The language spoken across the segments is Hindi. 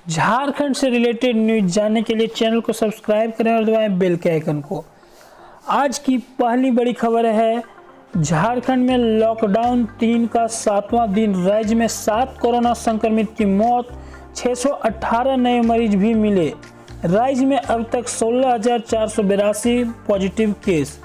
झारखंड से रिलेटेड न्यूज जानने के लिए चैनल को सब्सक्राइब करें और दबाएं बेल के आइकन को। आज की पहली बड़ी खबर है, झारखंड में लॉकडाउन 3 का 7वां दिन, राज्य में 7 कोरोना संक्रमित की मौत, 618 नए मरीज भी मिले। राज्य में अब तक 16,482 पॉजिटिव केस।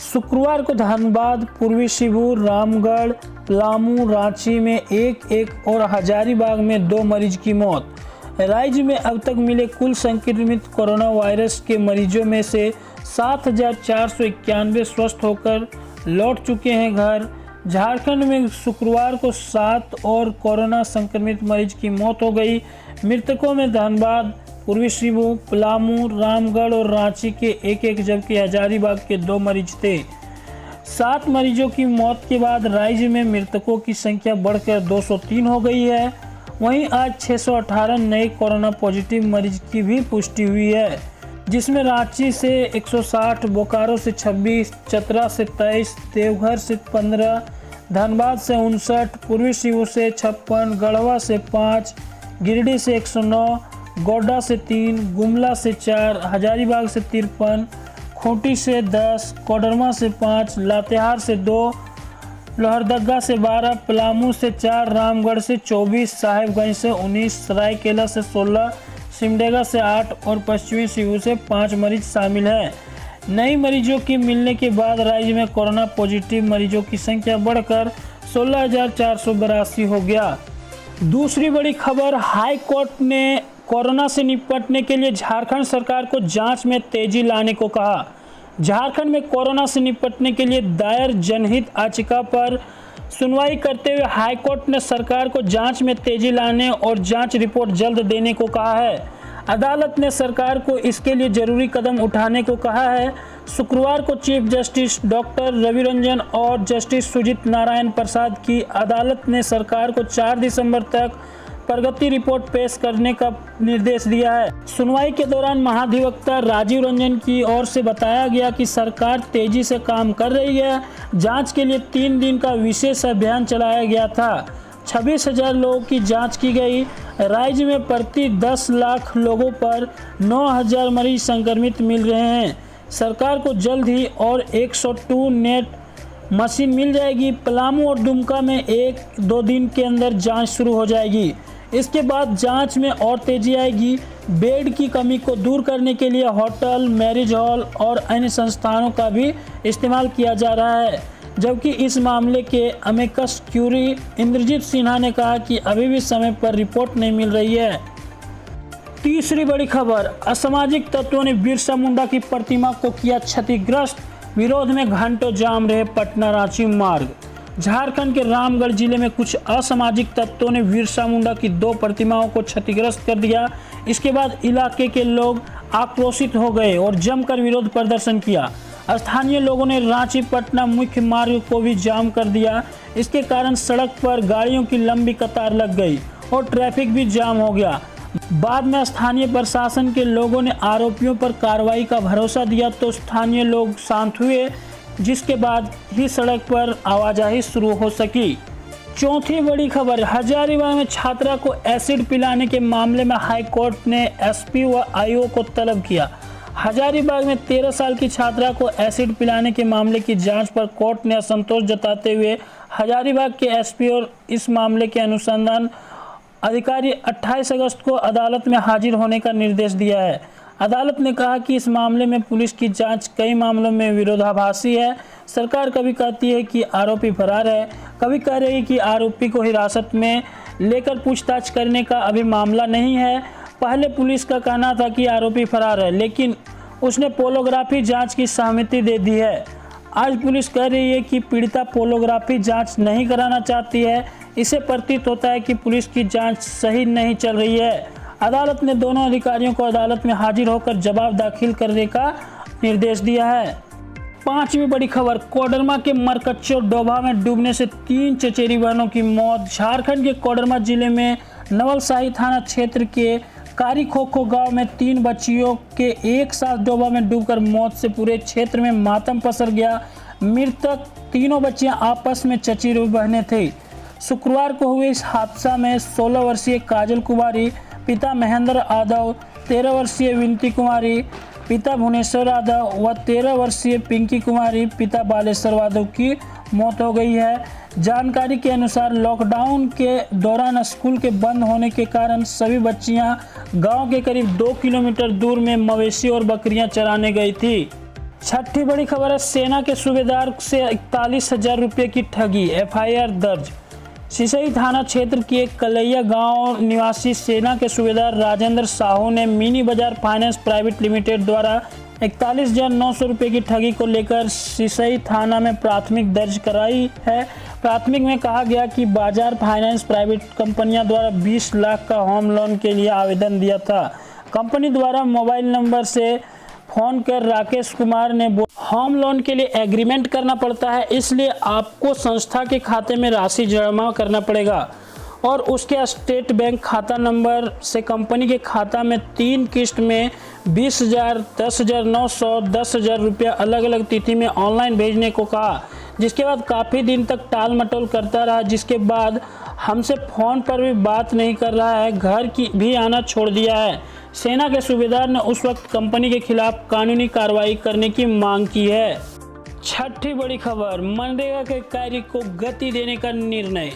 शुक्रवार को धनबाद, पूर्वी सिंहभूम, रामगढ़, पलामू, रांची में एक और हजारीबाग में 2 मरीज की मौत। राज्य में अब तक मिले कुल संक्रमित कोरोना वायरस के मरीजों में से 7,491 स्वस्थ होकर लौट चुके हैं घर। झारखंड में शुक्रवार को 7 और कोरोना संक्रमित मरीज की मौत हो गई। मृतकों में धनबाद, पूर्वी सिंहभूम, पलामू, रामगढ़ और रांची के एक जबकि हजारीबाग के 2 मरीज थे। 7 मरीजों की मौत के बाद राज्य में मृतकों की संख्या बढ़कर 203 हो गई है। वहीं आज 618 नए कोरोना पॉजिटिव मरीज की भी पुष्टि हुई है, जिसमें रांची से 160, बोकारो से 26, चतरा से 23, देवघर से 15, धनबाद से 59, पूर्वी सिंहभूम से 56, गढ़वा से 5, गिरिडीह से 109, गोड्डा से 3, गुमला से 4, हजारीबाग से 53, खूंटी से 10, कोडरमा से 5, लातेहार से 2, लोहरदगा से 12, पलामू से 4, रामगढ़ से 24, साहेबगंज से 19, सरायकेला से 16, सिमडेगा से 8 और पश्चिमी सिंहभूम से 5 मरीज शामिल हैं। नई मरीजों के मिलने के बाद राज्य में कोरोना पॉजिटिव मरीजों की संख्या बढ़कर 16,482 हो गया। दूसरी बड़ी खबर, हाई कोर्ट ने कोरोना से निपटने के लिए झारखंड सरकार को जांच में तेजी लाने को कहा। झारखंड में कोरोना से निपटने के लिए दायर जनहित याचिका पर सुनवाई करते हुए हाईकोर्ट ने सरकार को जांच में तेजी लाने और जांच रिपोर्ट जल्द देने को कहा है। अदालत ने सरकार को इसके लिए जरूरी कदम उठाने को कहा है। शुक्रवार को chief justice doctor Ravi Ranjan और जस्टिस सुजीत नारायण प्रसाद की अदालत ने सरकार को 4 दिसंबर तक प्रगति रिपोर्ट पेश करने का निर्देश दिया है। सुनवाई के दौरान महाधिवक्ता राजीव रंजन की ओर से बताया गया कि सरकार तेजी से काम कर रही है। जांच के लिए 3 दिन का विशेष अभियान चलाया गया था। 26,000 लोगों की जांच की गई। राज्य में प्रति 10 लाख लोगों पर 9,000 मरीज संक्रमित मिल रहे हैं। सरकार को जल्द ही और 102 नेट मशीन मिल जाएगी। पलामू और दुमका में 1-2 दिन के अंदर जांच शुरू हो जाएगी। इसके बाद जांच में और तेजी आएगी। बेड की कमी को दूर करने के लिए होटल, मैरिज हॉल और अन्य संस्थानों का भी इस्तेमाल किया जा रहा है। जबकि इस मामले के अमिकस क्यूरी इंद्रजीत सिन्हा ने कहा कि अभी भी समय पर रिपोर्ट नहीं मिल रही है। तीसरी बड़ी खबर, असामाजिक तत्वों ने बिरसा मुंडा की प्रतिमा को किया क्षतिग्रस्त, विरोध में घंटों जाम रहे पटना रांची मार्ग। झारखंड के रामगढ़ जिले में कुछ असामाजिक तत्वों ने बिरसा मुंडा की 2 प्रतिमाओं को क्षतिग्रस्त कर दिया। इसके बाद इलाके के लोग आक्रोशित हो गए और जमकर विरोध प्रदर्शन किया। स्थानीय लोगों ने रांची पटना मुख्य मार्ग को भी जाम कर दिया। इसके कारण सड़क पर गाड़ियों की लंबी कतार लग गई और ट्रैफिक भी जाम हो गया। बाद में स्थानीय प्रशासन के लोगों ने आरोपियों पर कार्रवाई का भरोसा दिया तो स्थानीय लोग शांत हुए, जिसके बाद ही सड़क पर आवाजाही शुरू हो सकी। चौथी बड़ी खबर, हजारीबाग में छात्रा को एसिड पिलाने के मामले में हाई कोर्ट ने एसपी व आईओ को तलब किया। हजारीबाग में 13 साल की छात्रा को एसिड पिलाने के मामले की जांच पर कोर्ट ने असंतोष जताते हुए हजारीबाग के एसपी और इस मामले के अनुसंधान अधिकारी 28 अगस्त को अदालत में हाजिर होने का निर्देश दिया है। अदालत ने कहा कि इस मामले में पुलिस की जांच कई मामलों में विरोधाभासी है। सरकार कभी कहती है कि आरोपी फरार है, कभी कह रही है कि आरोपी को हिरासत में लेकर पूछताछ करने का अभी मामला नहीं है। पहले पुलिस का कहना था कि आरोपी फरार है, लेकिन उसने पोलोग्राफी जांच की सहमति दे दी है। आज पुलिस कह रही है कि पीड़िता पोलोग्राफी जांच नहीं कराना चाहती है। इससे प्रतीत होता है कि पुलिस की जांच सही नहीं चल रही है। अदालत ने दोनों अधिकारियों को अदालत में हाजिर होकर जवाब दाखिल करने का निर्देश दिया है। 5वीं बड़ी खबर, कोडरमा के मरकच्चो डोभा में डूबने से 3 चचेरी बहनों की मौत। झारखंड के कोडरमा जिले में नवलसाही थाना क्षेत्र के कारी खोखो गांव में 3 बच्चियों के एक साथ डोभा में डूबकर मौत से पूरे क्षेत्र में मातम पसर गया। मृतक तीनों बच्चियां आपस में चचेरी बहनें थी। शुक्रवार को हुए इस हादसा में 16 वर्षीय काजल कुमारी, पिता महेंद्र यादव, 13 वर्षीय विनती कुमारी, पिता भुवनेश्वर यादव व 13 वर्षीय पिंकी कुमारी, पिता बालेश्वर यादव की मौत हो गई है। जानकारी के अनुसार लॉकडाउन के दौरान स्कूल के बंद होने के कारण सभी बच्चियां गांव के करीब 2 किलोमीटर दूर में मवेशी और बकरियां चराने गई थी। छठी बड़ी खबर है, सेना के सूबेदार से 41,000 रुपये की ठगी, FIR दर्ज। सिसई थाना क्षेत्र के कलैया गांव निवासी सेना के सूबेदार राजेंद्र साहू ने मिनी बाजार फाइनेंस प्राइवेट लिमिटेड द्वारा 41,900 रुपये की ठगी को लेकर सिसई थाना में प्राथमिक दर्ज कराई है। प्राथमिक में कहा गया कि बाजार फाइनेंस प्राइवेट कंपनियां द्वारा 20 लाख का होम लोन के लिए आवेदन दिया था। कंपनी द्वारा मोबाइल नंबर से फोन कर राकेश कुमार ने होम लोन के लिए एग्रीमेंट करना पड़ता है, इसलिए आपको संस्था के खाते में राशि जमा करना पड़ेगा और उसके स्टेट बैंक खाता नंबर से कंपनी के खाता में 3 किस्त में 20,000, 10,900, 10,000 रुपया अलग अलग तिथि में ऑनलाइन भेजने को कहा। जिसके बाद काफ़ी दिन तक टाल मटोल करता रहा, जिसके बाद हमसे फ़ोन पर भी बात नहीं कर रहा है, घर की भी आना छोड़ दिया है। सेना के सूबेदार ने उस वक्त कंपनी के खिलाफ कानूनी कार्रवाई करने की मांग की है। छठी बड़ी खबर, मनरेगा के कार्य को गति देने का निर्णय।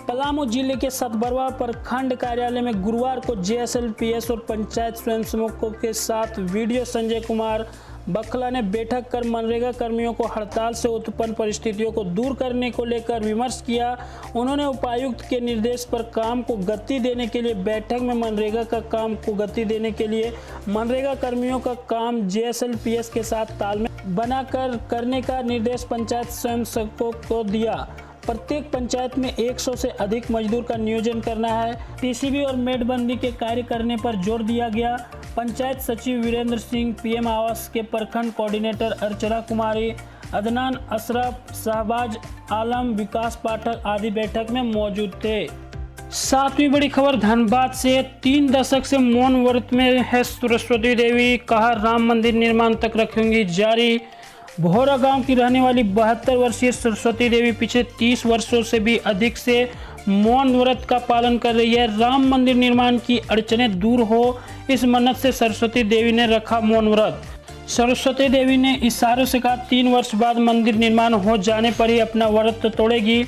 पलामू जिले के सतबरवा प्रखंड कार्यालय में गुरुवार को JSLPS और पंचायत स्वयंसेवकों के साथ वीडियो संजय कुमार बखला ने बैठक कर मनरेगा कर्मियों को हड़ताल से उत्पन्न परिस्थितियों को दूर करने को लेकर विमर्श किया। उन्होंने उपायुक्त के निर्देश पर काम को गति देने के लिए बैठक में मनरेगा का काम को गति देने के लिए मनरेगा कर्मियों का काम JSLPS के साथ तालमेल बनाकर करने का निर्देश पंचायत स्वयंसेवकों को दिया। प्रत्येक पंचायत में 100 से अधिक मजदूर का नियोजन करना है। TCB और मेडबंदी के कार्य करने पर जोर दिया गया। पंचायत सचिव वीरेंद्र सिंह, PM आवास के प्रखंड कोऑर्डिनेटर अर्चना कुमारी, अदनान अशरफ, शहबाज आलम, विकास पाठक आदि बैठक में मौजूद थे। सातवीं बड़ी खबर धनबाद से, 3 दशक से मौन व्रत में है सरस्वती देवी, कहा राम मंदिर निर्माण तक रखेंगी जारी। भोरा गांव की रहने वाली 72 वर्षीय सरस्वती देवी पिछले 30 वर्षों से भी अधिक से मौन व्रत का पालन कर रही है। राम मंदिर निर्माण की अड़चनें दूर हो, इस मन्नत से सरस्वती देवी ने रखा मौन व्रत। सरस्वती देवी ने इशारों से कहा 3 वर्ष बाद मंदिर निर्माण हो जाने पर ही अपना व्रत तोड़ेगी।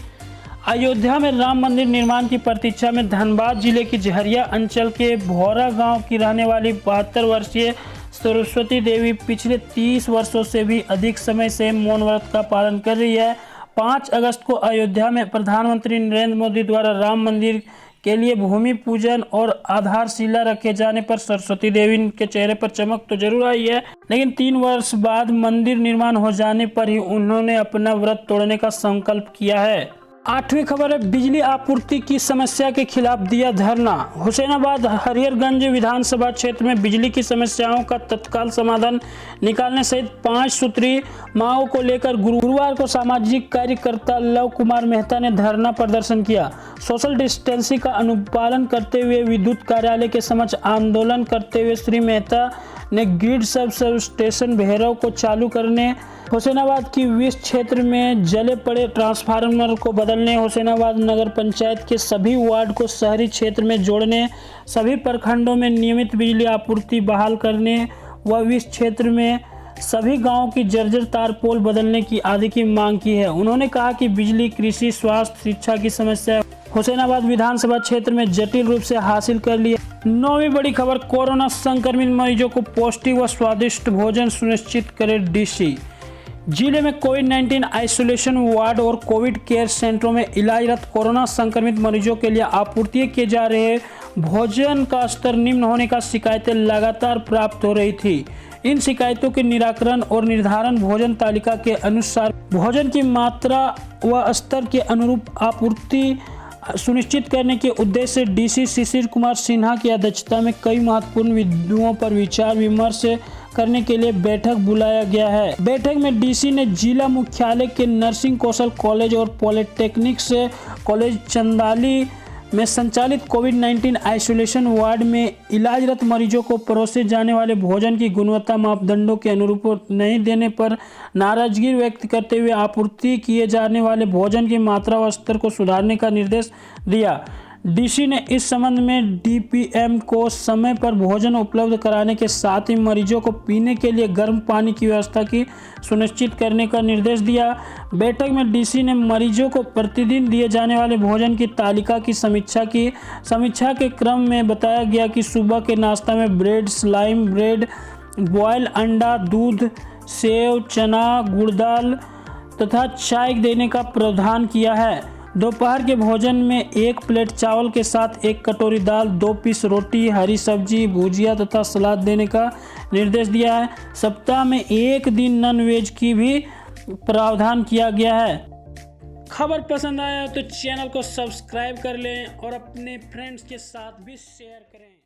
अयोध्या में राम मंदिर निर्माण की प्रतीक्षा में धनबाद जिले की जहरिया अंचल के भोरा गाँव की रहने वाली 72 वर्षीय सरस्वती देवी पिछले 30 वर्षों से भी अधिक समय से मौन व्रत का पालन कर रही है। 5 अगस्त को अयोध्या में प्रधानमंत्री नरेंद्र मोदी द्वारा राम मंदिर के लिए भूमि पूजन और आधारशिला रखे जाने पर सरस्वती देवी के चेहरे पर चमक तो जरूर आई है, लेकिन 3 वर्ष बाद मंदिर निर्माण हो जाने पर ही उन्होंने अपना व्रत तोड़ने का संकल्प किया है। 8वीं खबर है, बिजली आपूर्ति की समस्या के खिलाफ दिया धरना। हुसैनाबाद हरिहरगंज विधानसभा क्षेत्र में बिजली की समस्याओं का तत्काल समाधान निकालने सहित 5 सूत्री मांगों को लेकर गुरुवार को सामाजिक कार्यकर्ता लव कुमार मेहता ने धरना प्रदर्शन किया। सोशल डिस्टेंसिंग का अनुपालन करते हुए विद्युत कार्यालय के समक्ष आंदोलन करते हुए श्री मेहता ने ग्रिड सब स्टेशन भैरव को चालू करने, हुसैनाबाद की 20 क्षेत्र में जले पड़े ट्रांसफार्मर को बदलने, हुसैनाबाद नगर पंचायत के सभी वार्ड को शहरी क्षेत्र में जोड़ने, सभी प्रखंडों में नियमित बिजली आपूर्ति बहाल करने व 20 क्षेत्र में सभी गांवों की जर्जर तार पोल बदलने की आदि की मांग की है। उन्होंने कहा कि बिजली, कृषि, स्वास्थ्य, शिक्षा की समस्या हुसैनाबाद विधानसभा क्षेत्र में जटिल रूप से हासिल कर ली है। 9वीं बड़ी खबर, कोरोना संक्रमित मरीजों को पौष्टिक व स्वादिष्ट भोजन सुनिश्चित करे DC। जिले में कोविड-19 आइसोलेशन वार्ड और कोविड केयर सेंटरों में इलाजरत कोरोना संक्रमित मरीजों के लिए आपूर्ति किए जा रहे भोजन का स्तर निम्न होने का शिकायतें लगातार प्राप्त हो रही थी। इन शिकायतों के निराकरण और निर्धारण भोजन तालिका के अनुसार भोजन की मात्रा व स्तर के अनुरूप आपूर्ति सुनिश्चित करने के उद्देश्य से DC शिशिर कुमार सिन्हा की अध्यक्षता में कई महत्वपूर्ण बिंदुओं पर विचार विमर्श करने के लिए बैठक बुलाया गया है। बैठक में DC ने जिला मुख्यालय के नर्सिंग कौशल कॉलेज और पॉलिटेक्निक्स कॉलेज चंदाली में संचालित कोविड-19 आइसोलेशन वार्ड में इलाजरत मरीजों को परोसे जाने वाले भोजन की गुणवत्ता मापदंडों के अनुरूप नहीं देने पर नाराजगी व्यक्त करते हुए आपूर्ति किए जाने वाले भोजन की मात्रा व स्तर को सुधारने का निर्देश दिया। डीसी ने इस संबंध में डीपीएम को समय पर भोजन उपलब्ध कराने के साथ ही मरीजों को पीने के लिए गर्म पानी की व्यवस्था की सुनिश्चित करने का निर्देश दिया। बैठक में डीसी ने मरीजों को प्रतिदिन दिए जाने वाले भोजन की तालिका की समीक्षा की। समीक्षा के क्रम में बताया गया कि सुबह के नाश्ता में ब्रेड, स्लाइम ब्रेड, बॉयल अंडा, दूध, सेव, चना, गुड़ दाल तथा चाय देने का प्रावधान किया है। दोपहर के भोजन में 1 प्लेट चावल के साथ 1 कटोरी दाल, 2 पीस रोटी, हरी सब्जी, भुजिया तथा सलाद देने का निर्देश दिया है। सप्ताह में 1 दिन नॉन वेज की भी प्रावधान किया गया है। खबर पसंद आया तो चैनल को सब्सक्राइब कर लें और अपने फ्रेंड्स के साथ भी शेयर करें।